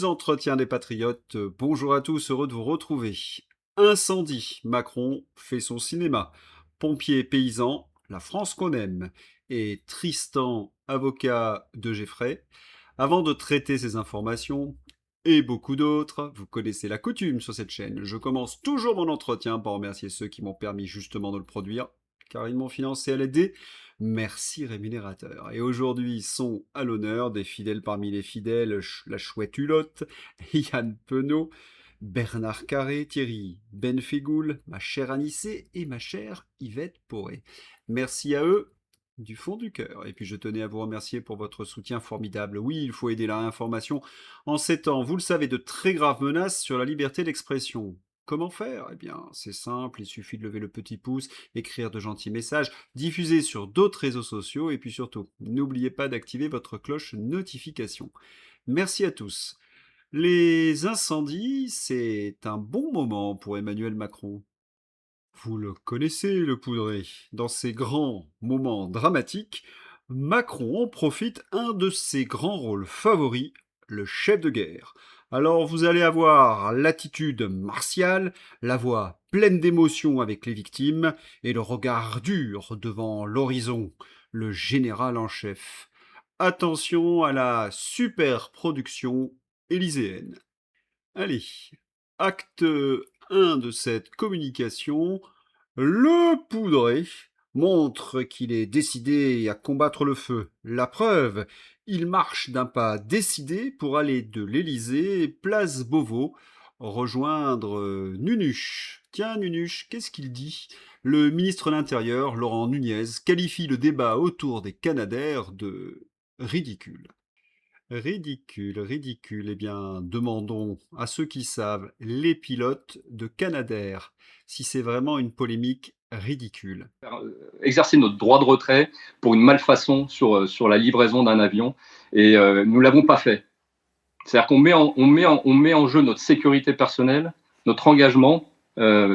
entretiens des patriotes. Bonjour à tous, heureux de vous retrouver. Incendie, Macron fait son cinéma. Pompiers paysans, la France qu'on aime. Et Tristan, avocat de Geffray. Avant de traiter ces informations, et beaucoup d'autres, vous connaissez la coutume sur cette chaîne. Je commence toujours mon entretien par remercier ceux qui m'ont permis justement de le produire, car ils m'ont financé à l'aider. Merci rémunérateur. Et aujourd'hui sont à l'honneur des fidèles parmi les fidèles, la chouette Hulotte, Yann Penaud, Bernard Carré, Thierry Benfegoul, ma chère Anissé et ma chère Yvette Poré. Merci à eux du fond du cœur. Et puis je tenais à vous remercier pour votre soutien formidable. Oui, il faut aider la réinformation en ces temps, vous le savez, de très graves menaces sur la liberté d'expression. Comment faire? Eh bien, c'est simple, il suffit de lever le petit pouce, écrire de gentils messages, diffuser sur d'autres réseaux sociaux et puis surtout, n'oubliez pas d'activer votre cloche notification. Merci à tous. Les incendies, c'est un bon moment pour Emmanuel Macron. Vous le connaissez, le Poudré. Dans ces grands moments dramatiques, Macron en profite un de ses grands rôles favoris, le chef de guerre. Alors vous allez avoir l'attitude martiale, la voix pleine d'émotion avec les victimes et le regard dur devant l'horizon, le général en chef. Attention à la super production élyséenne. Allez, acte 1 de cette communication, le Poudré montre qu'il est décidé à combattre le feu. La preuve, il marche d'un pas décidé pour aller de l'Élysée, place Beauvau, rejoindre Nunuche. Tiens, Nunuche, qu'est-ce qu'il dit? Le ministre de l'Intérieur, Laurent Nunez, qualifie le débat autour des Canadair de ridicule. Ridicule, ridicule. Eh bien, demandons à ceux qui savent, les pilotes de Canadair, si c'est vraiment une polémique ridicule. Exercer notre droit de retrait pour une malfaçon sur la livraison d'un avion, et nous ne l'avons pas fait. C'est-à-dire qu'on met en jeu notre sécurité personnelle, notre engagement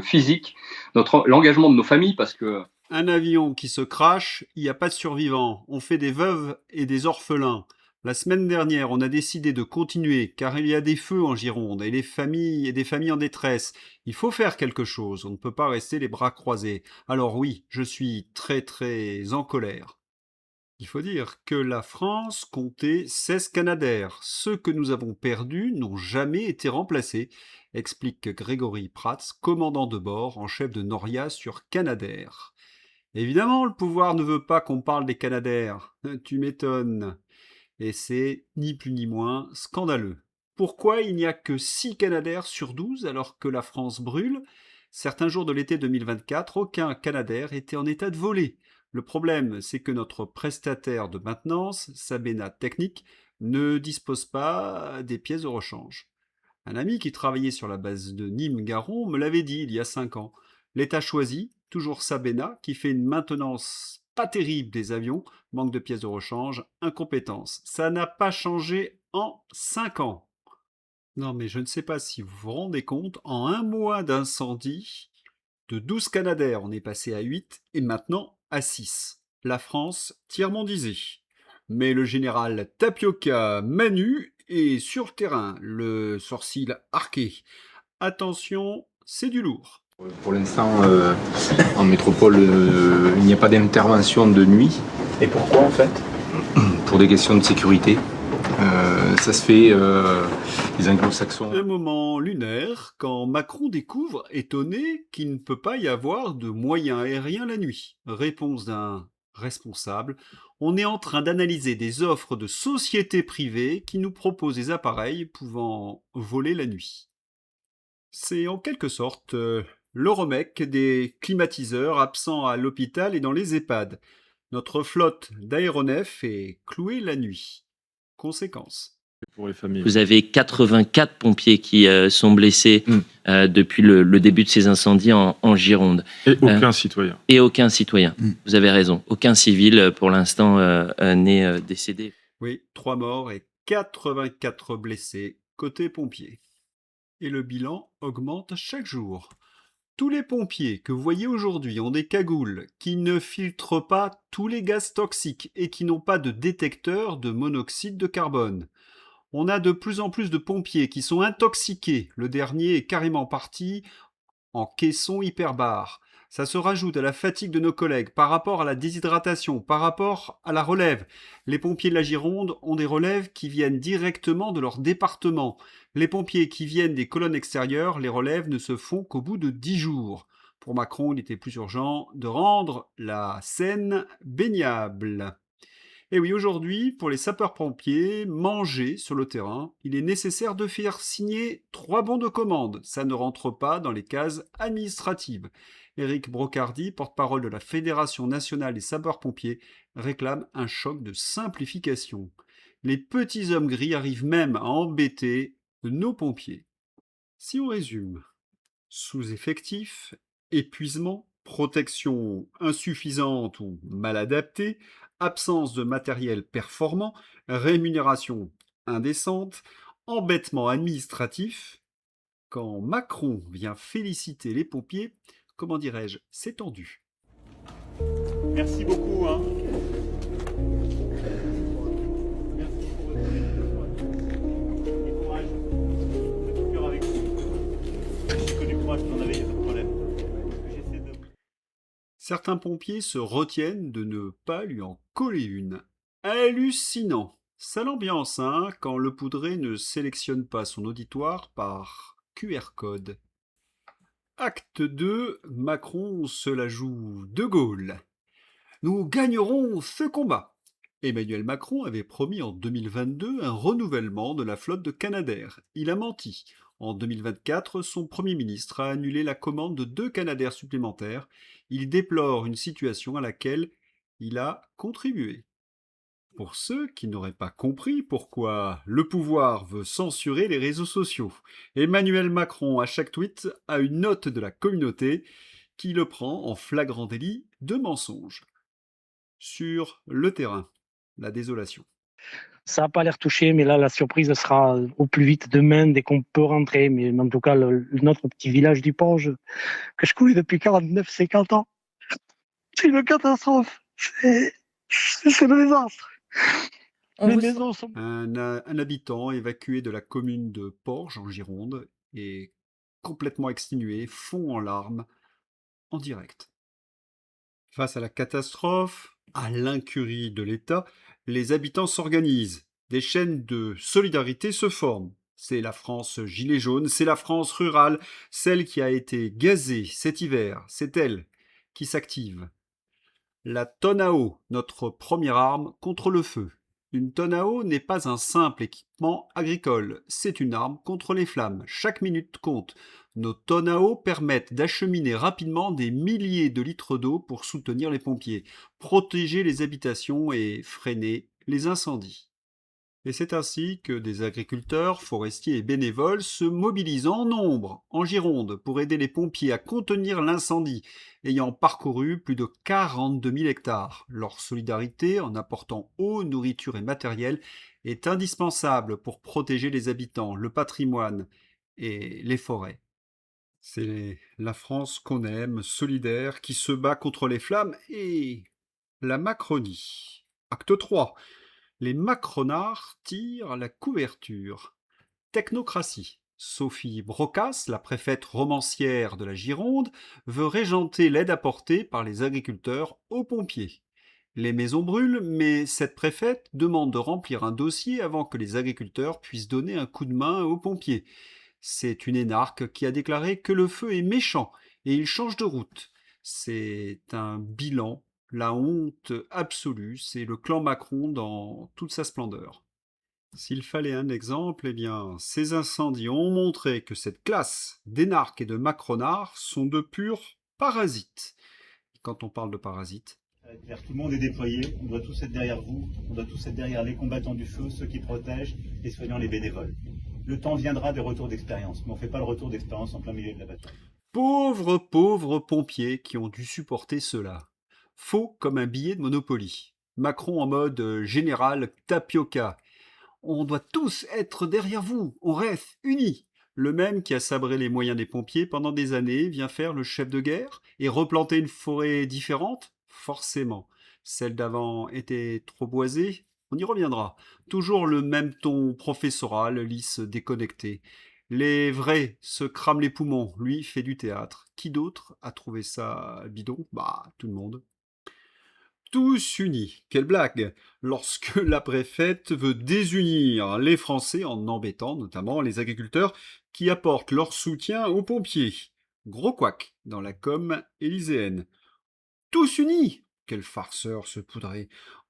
physique, l'engagement de nos familles, parce que... Un avion qui se crache, il n'y a pas de survivants. On fait des veuves et des orphelins. La semaine dernière, on a décidé de continuer car il y a des feux en Gironde et des familles en détresse. Il faut faire quelque chose, on ne peut pas rester les bras croisés. Alors oui, je suis très très en colère. Il faut dire que la France comptait 16 Canadair. Ceux que nous avons perdus n'ont jamais été remplacés, explique Grégory Prats, commandant de bord en chef de Noria sur Canadair. Évidemment, le pouvoir ne veut pas qu'on parle des Canadair. Tu m'étonnes. Et c'est ni plus ni moins scandaleux. Pourquoi il n'y a que 6 Canadair sur 12 alors que la France brûle? Certains jours de l'été 2024, aucun Canadair était en état de voler. Le problème, c'est que notre prestataire de maintenance, Sabena Technique, ne dispose pas des pièces de rechange. Un ami qui travaillait sur la base de Nîmes-Garon me l'avait dit il y a 5 ans. L'État choisit, toujours Sabena, qui fait une maintenance pas terrible des avions, manque de pièces de rechange, incompétence. Ça n'a pas changé en 5 ans. Non mais je ne sais pas si vous vous rendez compte, en un mois d'incendie, de 12 Canadair, on est passé à 8 et maintenant à 6. La France tiers-mondisée. Mais le général Tapioca Manu est sur le terrain, le sourcil arqué. Attention, c'est du lourd. Pour l'instant, en métropole, il n'y a pas d'intervention de nuit. Et pourquoi en fait? Pour des questions de sécurité. Ça se fait, les anglo-saxons. Un moment lunaire, quand Macron découvre, étonné, qu'il ne peut pas y avoir de moyens aériens la nuit. Réponse d'un responsable, on est en train d'analyser des offres de sociétés privées qui nous proposent des appareils pouvant voler la nuit. C'est en quelque sorte le remèque des climatiseurs absents à l'hôpital et dans les EHPAD. Notre flotte d'aéronefs est clouée la nuit. Conséquence. Pour les familles. Vous avez 84 pompiers qui sont blessés depuis le début de ces incendies en Gironde. Et aucun citoyen. Et aucun citoyen. Vous avez raison. Aucun civil, pour l'instant, n'est décédé. Oui, 3 morts et 84 blessés côté pompiers. Et le bilan augmente chaque jour. Tous les pompiers que vous voyez aujourd'hui ont des cagoules qui ne filtrent pas tous les gaz toxiques et qui n'ont pas de détecteur de monoxyde de carbone. On a de plus en plus de pompiers qui sont intoxiqués. Le dernier est carrément parti en caisson hyperbare. Ça se rajoute à la fatigue de nos collègues par rapport à la déshydratation, par rapport à la relève. Les pompiers de la Gironde ont des relèves qui viennent directement de leur département. Les pompiers qui viennent des colonnes extérieures, les relèves ne se font qu'au bout de 10 jours. Pour Macron, il était plus urgent de rendre la Seine baignable. Et oui, aujourd'hui, pour les sapeurs-pompiers, manger sur le terrain, il est nécessaire de faire signer 3 bons de commande. Ça ne rentre pas dans les cases administratives. Éric Brocardi, porte-parole de la Fédération nationale des sapeurs-pompiers, réclame un choc de simplification. Les petits hommes gris arrivent même à embêter nos pompiers. Si on résume, sous-effectif, épuisement, protection insuffisante ou mal adaptée, absence de matériel performant, rémunération indécente, embêtement administratif. Quand Macron vient féliciter les pompiers, comment dirais-je, c'est tendu. Merci beaucoup. Merci pour votre aide. Et courage. De tout cœur avec vous. J'ai que du courage, vous en avez, il n'y a pas de problème. J'essaie de... Certains pompiers se retiennent de ne pas lui en coller une. Hallucinant. Sale ambiance, hein, quand le poudré ne sélectionne pas son auditoire par QR code. Acte 2, Macron se la joue de Gaulle. Nous gagnerons ce combat. Emmanuel Macron avait promis en 2022 un renouvellement de la flotte de Canadair. Il a menti. En 2024, son Premier ministre a annulé la commande de 2 Canadair supplémentaires. Il déplore une situation à laquelle il a contribué. Pour ceux qui n'auraient pas compris pourquoi le pouvoir veut censurer les réseaux sociaux, Emmanuel Macron, à chaque tweet, a une note de la communauté qui le prend en flagrant délit de mensonge. Sur le terrain, la désolation. Ça n'a pas l'air touché, mais là, la surprise sera au plus vite demain, dès qu'on peut rentrer. Mais en tout cas, notre petit village du Porge, que je connais depuis 49-50 ans, c'est une catastrophe. C'est le désastre. Les maisons sont... Un habitant évacué de la commune de Porge, en Gironde, est complètement exténué, fond en larmes, en direct. Face à la catastrophe, à l'incurie de l'État, les habitants s'organisent. Des chaînes de solidarité se forment. C'est la France gilet jaune, c'est la France rurale, celle qui a été gazée cet hiver, c'est elle qui s'active. La tonne à eau, notre première arme contre le feu. Une tonne à eau n'est pas un simple équipement agricole, c'est une arme contre les flammes. Chaque minute compte. Nos tonnes à eau permettent d'acheminer rapidement des milliers de litres d'eau pour soutenir les pompiers, protéger les habitations et freiner les incendies. Et c'est ainsi que des agriculteurs, forestiers et bénévoles se mobilisent en nombre en Gironde pour aider les pompiers à contenir l'incendie, ayant parcouru plus de 42 000 hectares. Leur solidarité, en apportant eau, nourriture et matériel, est indispensable pour protéger les habitants, le patrimoine et les forêts. C'est la France qu'on aime, solidaire, qui se bat contre les flammes et la Macronie. Acte 3. Les macronards tirent la couverture. Technocratie. Sophie Brocas, la préfète romancière de la Gironde, veut régenter l'aide apportée par les agriculteurs aux pompiers. Les maisons brûlent, mais cette préfète demande de remplir un dossier avant que les agriculteurs puissent donner un coup de main aux pompiers. C'est une énarque qui a déclaré que le feu est méchant et il change de route. C'est un bilan. La honte absolue, c'est le clan Macron dans toute sa splendeur. S'il fallait un exemple, eh bien, ces incendies ont montré que cette classe d'énarques et de macronards sont de purs parasites. Et quand on parle de parasites, Tout le monde est déployé, on doit tous être derrière vous, on doit tous être derrière les combattants du feu, ceux qui protègent, les soignants, les bénévoles. Le temps viendra des retours d'expérience, mais on ne fait pas le retour d'expérience en plein milieu de la bataille. pauvres pompiers qui ont dû supporter cela. Faux comme un billet de Monopoly. Macron en mode général tapioca. On doit tous être derrière vous, on reste unis. Le même qui a sabré les moyens des pompiers pendant des années vient faire le chef de guerre et replanter une forêt différente? Forcément. Celle d'avant était trop boisée? On y reviendra. Toujours le même ton professoral, lisse, déconnecté. Les vrais se crament les poumons, lui fait du théâtre. Qui d'autre a trouvé ça bidon? Bah, tout le monde. Tous unis. Quelle blague! Lorsque la préfète veut désunir les Français en embêtant notamment les agriculteurs qui apportent leur soutien aux pompiers. Gros couac dans la com élyséenne. Tous unis! Quel farceur ce poudré!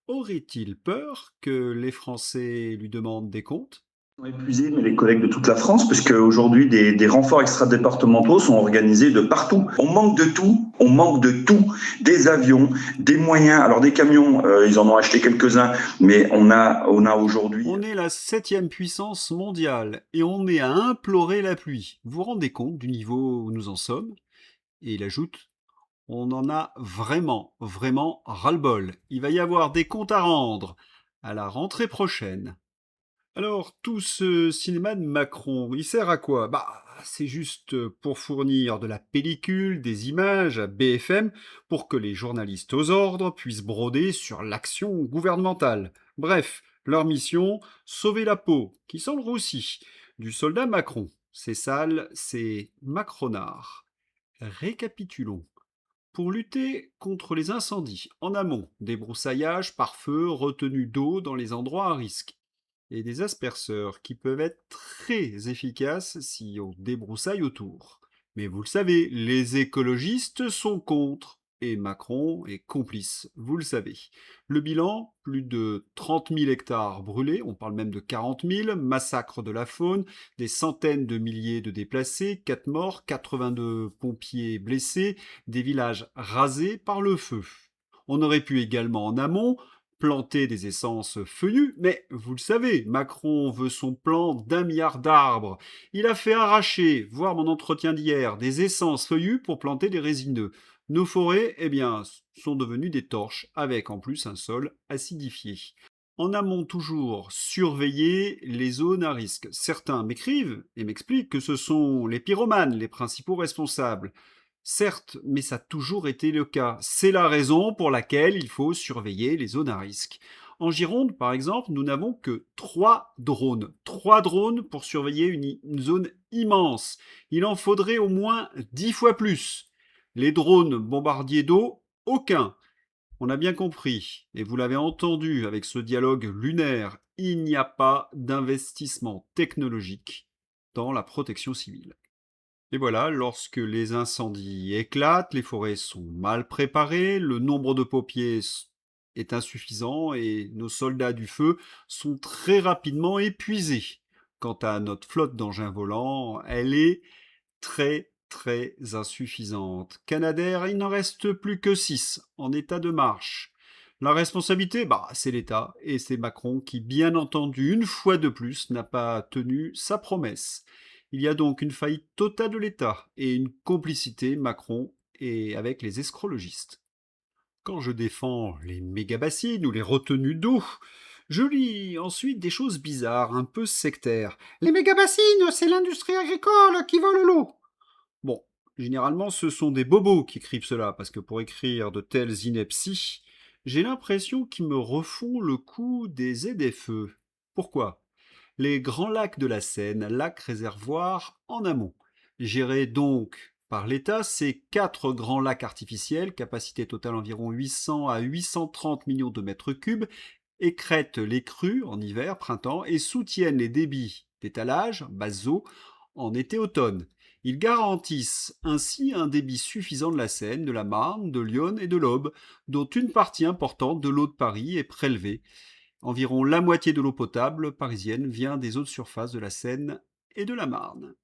Aurait-il peur que les Français lui demandent des comptes? Épuisés, mais les collègues de toute la France, puisque aujourd'hui des renforts extradépartementaux sont organisés de partout. On manque de tout, des avions, des moyens. Alors des camions, ils en ont acheté quelques-uns, mais on a aujourd'hui. On est la 7e puissance mondiale et on est à implorer la pluie. Vous vous rendez compte du niveau où nous en sommes? Et il ajoute: on en a vraiment, vraiment ras-le-bol. Il va y avoir des comptes à rendre à la rentrée prochaine. Alors, tout ce cinéma de Macron, il sert à quoi? Bah, c'est juste pour fournir de la pellicule, des images à BFM, pour que les journalistes aux ordres puissent broder sur l'action gouvernementale. Bref, leur mission, sauver la peau, qui sent le roussi, du soldat Macron. C'est sale, c'est macronard. Récapitulons. Pour lutter contre les incendies, en amont, débroussaillage par feu, retenue d'eau dans les endroits à risque, et des asperceurs qui peuvent être très efficaces si on débroussaille autour. Mais vous le savez, les écologistes sont contre, et Macron est complice, vous le savez. Le bilan, plus de 30 000 hectares brûlés, on parle même de 40 000, massacre de la faune, des centaines de milliers de déplacés, 4 morts, 82 pompiers blessés, des villages rasés par le feu. On aurait pu également en amont planter des essences feuillues, mais vous le savez, Macron veut son plan d'1 milliard d'arbres. Il a fait arracher, voir mon entretien d'hier, des essences feuillues pour planter des résineux. Nos forêts, eh bien, sont devenues des torches, avec en plus un sol acidifié. En amont toujours, surveiller les zones à risque. Certains m'écrivent et m'expliquent que ce sont les pyromanes les principaux responsables. Certes, mais ça a toujours été le cas. C'est la raison pour laquelle il faut surveiller les zones à risque. En Gironde, par exemple, nous n'avons que 3 drones. 3 drones pour surveiller une zone immense. Il en faudrait au moins 10 fois plus. Les drones bombardiers d'eau, aucun. On a bien compris, et vous l'avez entendu avec ce dialogue lunaire, il n'y a pas d'investissement technologique dans la protection civile. Et voilà, lorsque les incendies éclatent, les forêts sont mal préparées, le nombre de pompiers est insuffisant et nos soldats du feu sont très rapidement épuisés. Quant à notre flotte d'engins volants, elle est très très insuffisante. Canadair, il n'en reste plus que 6 en état de marche. La responsabilité, c'est l'État, et c'est Macron qui, bien entendu, une fois de plus, n'a pas tenu sa promesse. Il y a donc une faillite totale de l'État et une complicité Macron et avec les escrologistes. Quand je défends les méga-bassines ou les retenues d'eau, je lis ensuite des choses bizarres, un peu sectaires. Les méga-bassines, c'est l'industrie agricole qui vole l'eau. Bon, généralement ce sont des bobos qui écrivent cela, parce que pour écrire de telles inepties, j'ai l'impression qu'ils me refont le coup des ZFE. Pourquoi? Les grands lacs de la Seine, lacs réservoirs en amont. Gérés donc par l'État, ces 4 grands lacs artificiels, capacité totale environ 800 à 830 millions de mètres cubes, écrètent les crues en hiver, printemps, et soutiennent les débits d'étalage, basses eaux, en été-automne. Ils garantissent ainsi un débit suffisant de la Seine, de la Marne, de l'Yonne et de l'Aube, dont une partie importante de l'eau de Paris est prélevée. Environ la moitié de l'eau potable parisienne vient des eaux de surface de la Seine et de la Marne.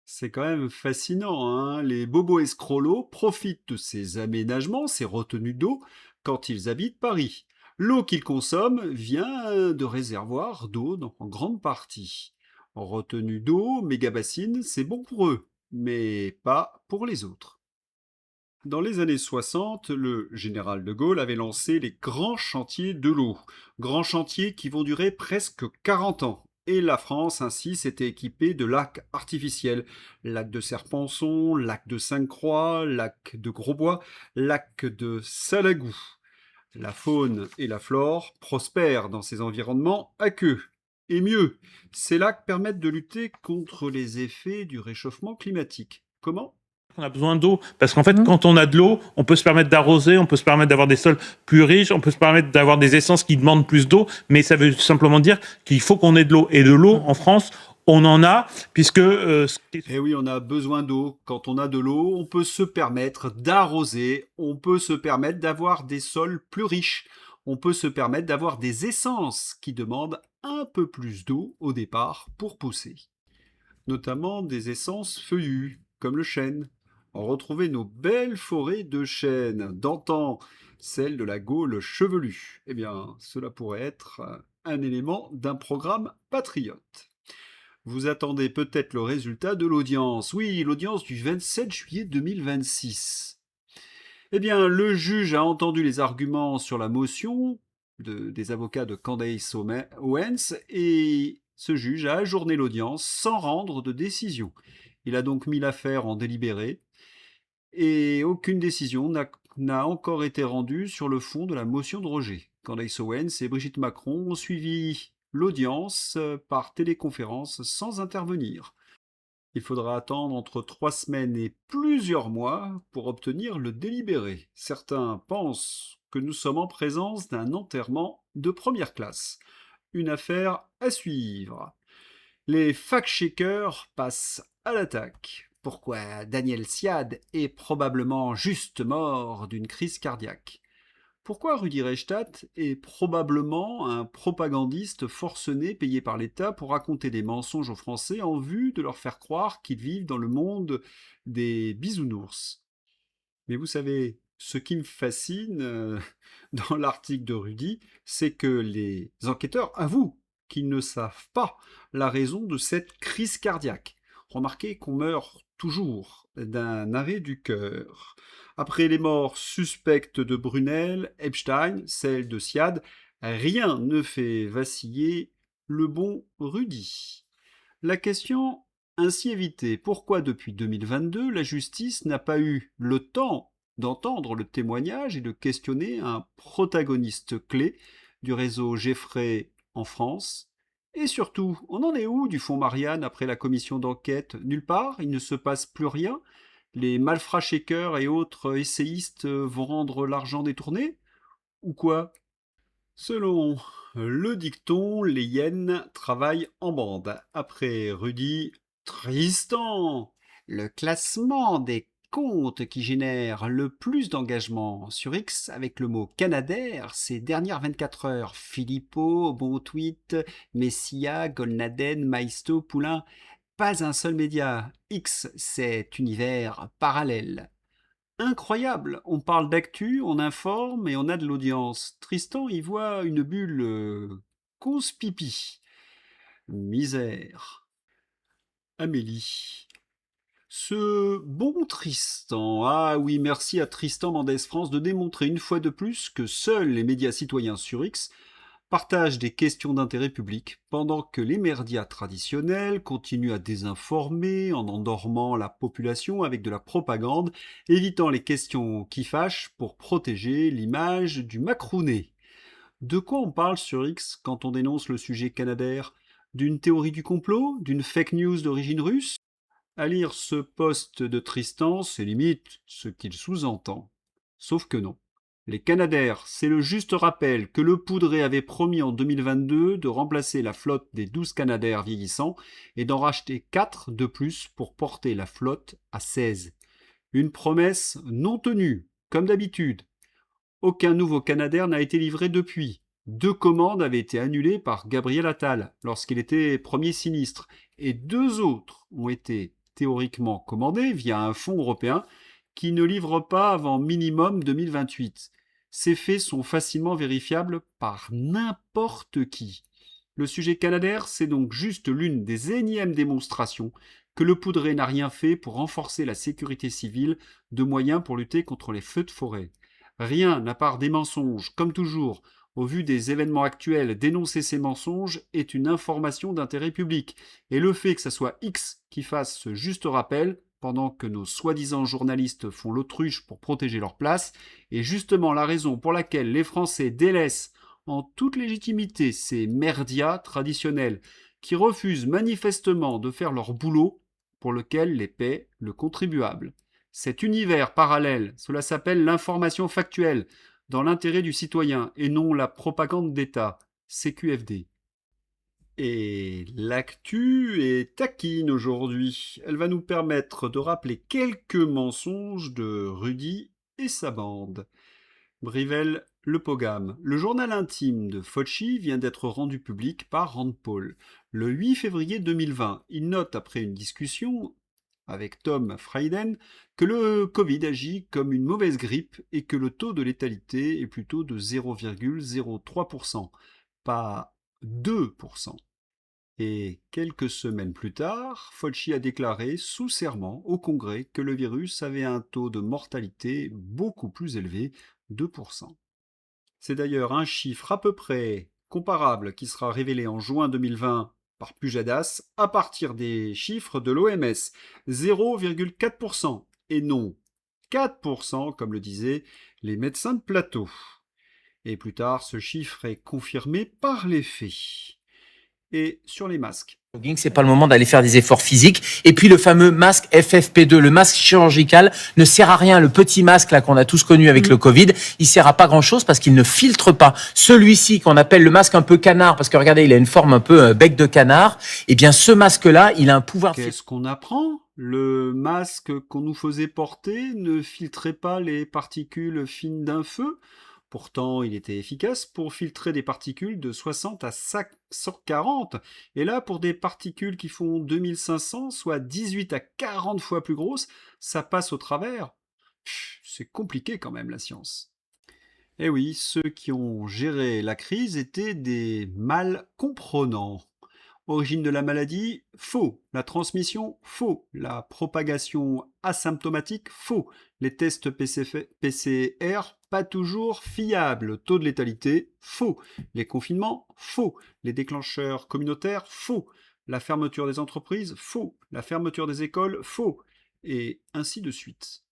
C'est quand même fascinant, hein. Les bobos escrolos profitent de ces aménagements, ces retenues d'eau, quand ils habitent Paris. L'eau qu'ils consomment vient de réservoirs d'eau en grande partie. En retenue d'eau, méga-bassines, c'est bon pour eux, mais pas pour les autres. Dans les années 60, le général de Gaulle avait lancé les grands chantiers de l'eau. Grands chantiers qui vont durer presque 40 ans. Et la France, ainsi, s'était équipée de lacs artificiels. Lac de Serpenson, lac de Sainte-Croix, lac de Grosbois, lac de Salagou. La faune et la flore prospèrent dans ces environnements aqueux. Et mieux, ces lacs permettent de lutter contre les effets du réchauffement climatique. Comment ? On a besoin d'eau, parce qu'en fait, quand on a de l'eau, on peut se permettre d'arroser, on peut se permettre d'avoir des sols plus riches, on peut se permettre d'avoir des essences qui demandent plus d'eau, mais ça veut simplement dire qu'il faut qu'on ait de l'eau. Et de l'eau, en France, on en a, puisque... Eh oui, on a besoin d'eau. Quand on a de l'eau, on peut se permettre d'arroser, on peut se permettre d'avoir des sols plus riches, on peut se permettre d'avoir des essences qui demandent un peu plus d'eau au départ pour pousser. Notamment des essences feuillues, comme le chêne. Retrouvez nos belles forêts de chêne d'antan, celles de la Gaule chevelue. Eh bien, cela pourrait être un élément d'un programme patriote. Vous attendez peut-être le résultat de l'audience. Oui, l'audience du 27 juillet 2026. Eh bien, le juge a entendu les arguments sur la motion des avocats de Candace Owens et ce juge a ajourné l'audience sans rendre de décision. Il a donc mis l'affaire en délibéré et aucune décision n'a encore été rendue sur le fond de la motion de rejet. Candace Owens et Brigitte Macron ont suivi l'audience par téléconférence sans intervenir. Il faudra attendre entre 3 semaines et plusieurs mois pour obtenir le délibéré. Certains pensent que nous sommes en présence d'un enterrement de première classe. Une affaire à suivre. Les fact-checkers passent à l'attaque. Pourquoi Daniel Siad est probablement juste mort d'une crise cardiaque? Pourquoi Rudi Reichstadt est probablement un propagandiste forcené payé par l'État pour raconter des mensonges aux Français en vue de leur faire croire qu'ils vivent dans le monde des bisounours? Mais vous savez, ce qui me fascine dans l'article de Rudi, c'est que les enquêteurs avouent qu'ils ne savent pas la raison de cette crise cardiaque. Remarquez qu'on meurt toujours d'un arrêt du cœur. Après les morts suspectes de Brunel, Epstein, celle de Siad, rien ne fait vaciller le bon Rudi. La question ainsi évitée, pourquoi depuis 2022 la justice n'a pas eu le temps d'entendre le témoignage et de questionner un protagoniste clé du réseau Geffray en France? Et surtout, on en est où du fonds Marianne après la commission d'enquête? Nulle part, il ne se passe plus rien? Les malfrats shakers et autres essayistes vont rendre l'argent détourné? Ou quoi? Selon le dicton, les hyènes travaillent en bande. Après Rudi, Tristan. Le classement des comptes qui génèrent le plus d'engagement sur X avec le mot Canadair ces dernières 24 heures. Philippot, Bon Tweet, Messia, Golnaden, Maisto, Poulain. Pas un seul média. X, c'est univers parallèle. Incroyable, on parle d'actu, on informe et on a de l'audience. Tristan y voit une bulle cause-pipi. Misère. Amélie. Ce bon Tristan, ah oui, merci à Tristan Mendès France de démontrer une fois de plus que seuls les médias citoyens sur X partagent des questions d'intérêt public, pendant que les médias traditionnels continuent à désinformer en endormant la population avec de la propagande, évitant les questions qui fâchent pour protéger l'image du macrounet. De quoi on parle sur X quand on dénonce le sujet Canadair? D'une théorie du complot? D'une fake news d'origine russe? À lire ce post de Tristan, c'est limite ce qu'il sous-entend. Sauf que non. Les Canadair, c'est le juste rappel que Le Poudré avait promis en 2022 de remplacer la flotte des 12 Canadair vieillissants et d'en racheter 4 de plus pour porter la flotte à 16. Une promesse non tenue, comme d'habitude. Aucun nouveau Canadair n'a été livré depuis. 2 commandes avaient été annulées par Gabriel Attal lorsqu'il était premier sinistre et 2 autres ont été théoriquement commandées via un fonds européen qui ne livre pas avant minimum 2028. Ces faits sont facilement vérifiables par n'importe qui. Le sujet Canadair, c'est donc juste l'une des énièmes démonstrations que Le Poudré n'a rien fait pour renforcer la sécurité civile de moyens pour lutter contre les feux de forêt. Rien, à part des mensonges, comme toujours. Au vu des événements actuels, dénoncer ces mensonges est une information d'intérêt public. Et le fait que ce soit X qui fasse ce juste rappel pendant que nos soi-disant journalistes font l'autruche pour protéger leur place, est justement la raison pour laquelle les Français délaissent en toute légitimité ces merdias traditionnels qui refusent manifestement de faire leur boulot pour lequel les paie le contribuable. Cet univers parallèle, cela s'appelle l'information factuelle, dans l'intérêt du citoyen et non la propagande d'État, CQFD. Et l'actu est taquine aujourd'hui. Elle va nous permettre de rappeler quelques mensonges de Rudy et sa bande. Brivel Le Pogam. Le journal intime de Fauci vient d'être rendu public par Rand Paul. Le 8 février 2020, il note après une discussion avec Tom Frieden que le Covid agit comme une mauvaise grippe et que le taux de létalité est plutôt de 0,03%, pas 2%. Et quelques semaines plus tard, Fauci a déclaré sous serment au Congrès que le virus avait un taux de mortalité beaucoup plus élevé, 2%. C'est d'ailleurs un chiffre à peu près comparable qui sera révélé en juin 2020 par Pujadas à partir des chiffres de l'OMS, 0,4%, et non 4% comme le disaient les médecins de plateau. Et plus tard, ce chiffre est confirmé par les faits. Et sur les masques. C'est pas le moment d'aller faire des efforts physiques. Et puis le fameux masque FFP2, le masque chirurgical, ne sert à rien. Le petit masque là qu'on a tous connu avec le Covid, il sert à pas grand chose parce qu'il ne filtre pas. Celui-ci qu'on appelle le masque un peu canard, parce que regardez, il a une forme un peu bec de canard. Eh bien, ce masque-là, il a un pouvoir. Qu'est-ce qu'on apprend ? Le masque qu'on nous faisait porter ne filtrait pas les particules fines d'un feu. Pourtant, il était efficace pour filtrer des particules de 60 à 140. Et là, pour des particules qui font 2500, soit 18 à 40 fois plus grosses, ça passe au travers. C'est compliqué quand même, la science. Eh oui, ceux qui ont géré la crise étaient des mal comprenants. Origine de la maladie, faux. La transmission, faux. La propagation asymptomatique, faux. Les tests PCR, pas toujours fiables. Taux de létalité, faux. Les confinements, faux. Les déclencheurs communautaires, faux. La fermeture des entreprises, faux. La fermeture des écoles, faux. Et ainsi de suite.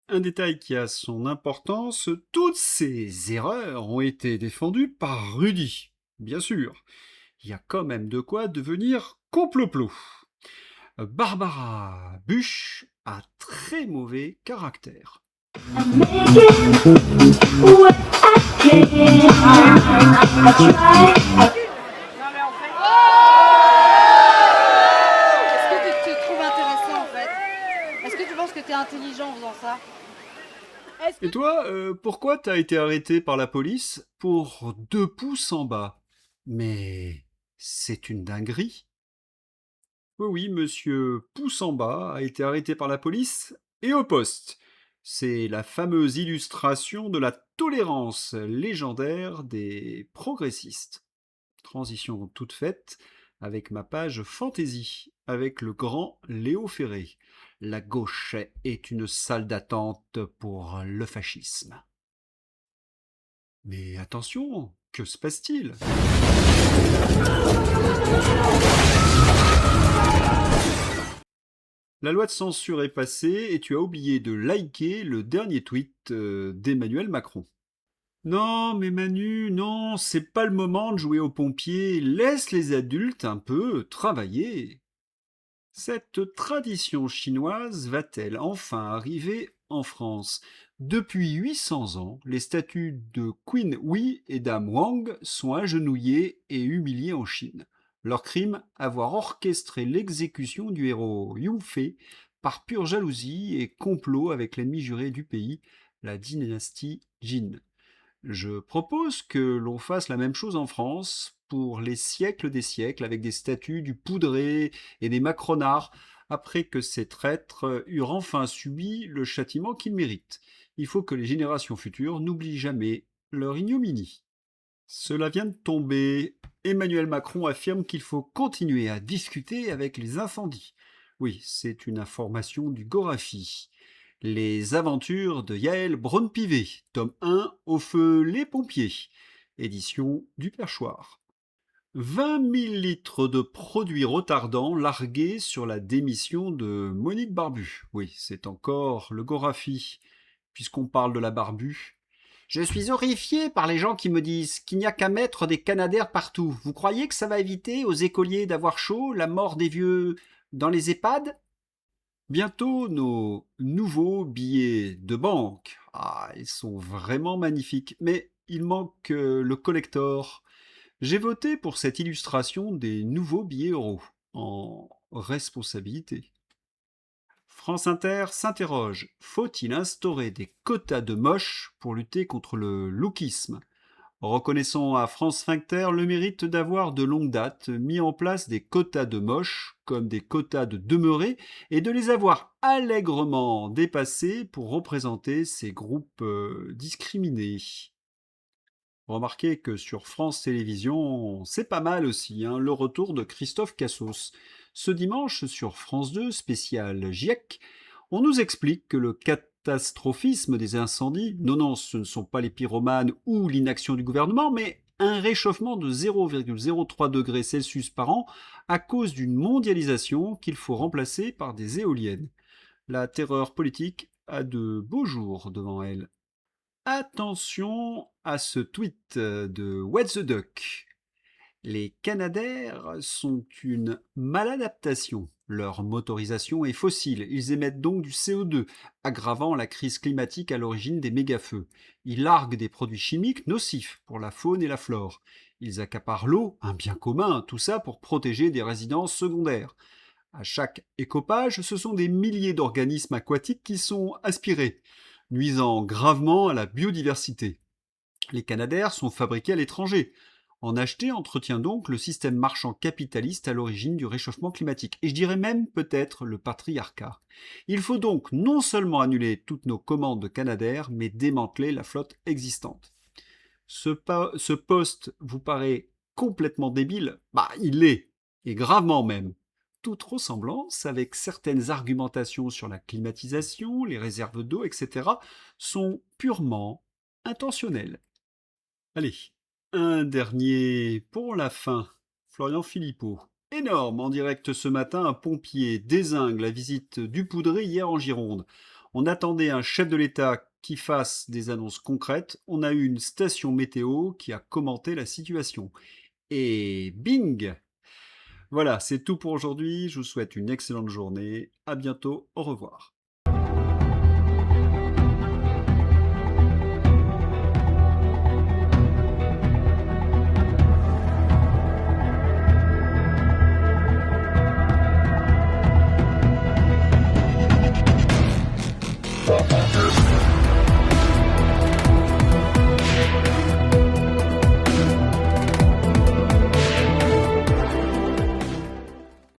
Un détail qui a son importance, toutes ces erreurs ont été défendues par Rudy, bien sûr. Il y a quand même de quoi devenir complot-plot. Barbara Bush a très mauvais caractère. Est-ce que tu te trouves intéressant en fait? Est-ce que tu penses que tu es intelligent en faisant ça? Et toi, pourquoi t'as été arrêté par la police pour 2 pouces en bas? Mais c'est une dinguerie. Oui, monsieur Pouce en bas a été arrêté par la police et au poste. C'est la fameuse illustration de la tolérance légendaire des progressistes. Transition toute faite avec ma page Fantaisie, avec le grand Léo Ferré. La gauche est une salle d'attente pour le fascisme. Mais attention, que se passe-t-il ? La loi de censure est passée et tu as oublié de liker le dernier tweet d'Emmanuel Macron. Non, mais Manu, non, c'est pas le moment de jouer aux pompiers. Laisse les adultes un peu travailler. Cette tradition chinoise va-t-elle enfin arriver en France ? Depuis 800 ans, les statues de Queen Hui et Dame Wang sont agenouillées et humiliées en Chine. Leur crime, avoir orchestré l'exécution du héros Yu Fei par pure jalousie et complot avec l'ennemi juré du pays, la dynastie Jin. Je propose que l'on fasse la même chose en France pour les siècles des siècles avec des statues du poudré et des macronards après que ces traîtres eurent enfin subi le châtiment qu'ils méritent. Il faut que les générations futures n'oublient jamais leur ignominie. Cela vient de tomber. Emmanuel Macron affirme qu'il faut continuer à discuter avec les incendies. Oui, c'est une information du Gorafi. Les aventures de Yaël Braun-Pivet, tome 1, Au feu les pompiers, édition du Perchoir. 20 000 litres de produits retardants largués sur la démission de Monique Barbu. Oui, c'est encore le Gorafi, puisqu'on parle de la Barbu. Je suis horrifié par les gens qui me disent qu'il n'y a qu'à mettre des canadaires partout. Vous croyez que ça va éviter aux écoliers d'avoir chaud, la mort des vieux dans les EHPAD? Bientôt, nos nouveaux billets de banque. Ah, ils sont vraiment magnifiques, mais il manque le collector. J'ai voté pour cette illustration des nouveaux billets euros, en responsabilité. France Inter s'interroge, faut-il instaurer des quotas de moches pour lutter contre le lookisme? Reconnaissons à France Inter le mérite d'avoir de longue date mis en place des quotas de moches, comme des quotas de demeurés, et de les avoir allègrement dépassés pour représenter ces groupes discriminés. Remarquez que sur France Télévisions, c'est pas mal aussi, hein, le retour de Christophe Cassos. Ce dimanche, sur France 2, spécial GIEC, on nous explique que le catastrophisme des incendies, non, ce ne sont pas les pyromanes ou l'inaction du gouvernement, mais un réchauffement de 0,03 degrés Celsius par an à cause d'une mondialisation qu'il faut remplacer par des éoliennes. La terreur politique a de beaux jours devant elle. Attention à ce tweet de What the Duck. Les Canadaires sont une maladaptation. Leur motorisation est fossile. Ils émettent donc du CO2, aggravant la crise climatique à l'origine des mégafeux. Ils larguent des produits chimiques nocifs pour la faune et la flore. Ils accaparent l'eau, un bien commun, tout ça pour protéger des résidences secondaires. À chaque écopage, ce sont des milliers d'organismes aquatiques qui sont aspirés, nuisant gravement à la biodiversité. Les Canadaires sont fabriqués à l'étranger. En acheter entretient donc le système marchand capitaliste à l'origine du réchauffement climatique, et je dirais même peut-être le patriarcat. Il faut donc non seulement annuler toutes nos commandes de Canadair, mais démanteler la flotte existante. Ce poste vous paraît complètement débile? Bah, il l'est, et gravement même. Toute ressemblance avec certaines argumentations sur la climatisation, les réserves d'eau, etc. sont purement intentionnelles. Allez, un dernier pour la fin. Florian Philippot. Énorme, en direct ce matin, un pompier dézingue la visite du Poudré hier en Gironde. On attendait un chef de l'État qui fasse des annonces concrètes. On a eu une station météo qui a commenté la situation. Et bing! Voilà, c'est tout pour aujourd'hui. Je vous souhaite une excellente journée. À bientôt. Au revoir.